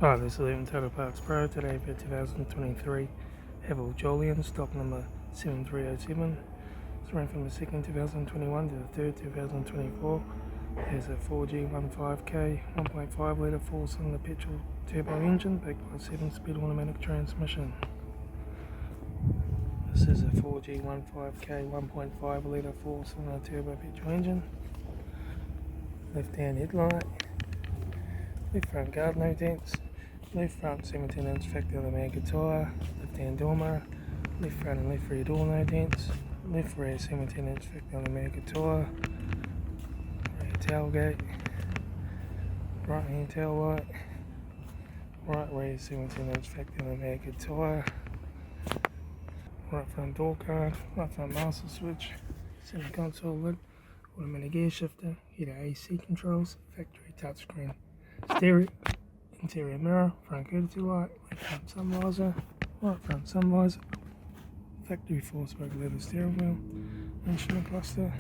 Hi, this is Litre Total Parts Pro. Today for 2023 Haval Jolion, stock number 7307. It's run from the 2nd 2021 to the 3rd 2024. There's a 4G15K 1.5 litre 4-cylinder petrol turbo engine backed by a 7-speed automatic transmission. This is a 4G15K 1.5 litre 4-cylinder turbo petrol engine. Left hand headlight. Left front guard, no dents. Left front 17-inch factory automatic tyre. Left hand door mirror. Left front and left rear door, no dents. Left rear 17-inch factory automatic tyre. Rear tailgate. Right hand taillight. Right rear 17-inch factory automatic tyre. Right front door card. Right front master switch. Center console lid. Automatic gear shifter. Heater AC controls. Factory touchscreen. Stereo, interior mirror, front courtesy light, left front sun visor, right front sun visor, factory 4-spoke leather steering wheel, instrument cluster,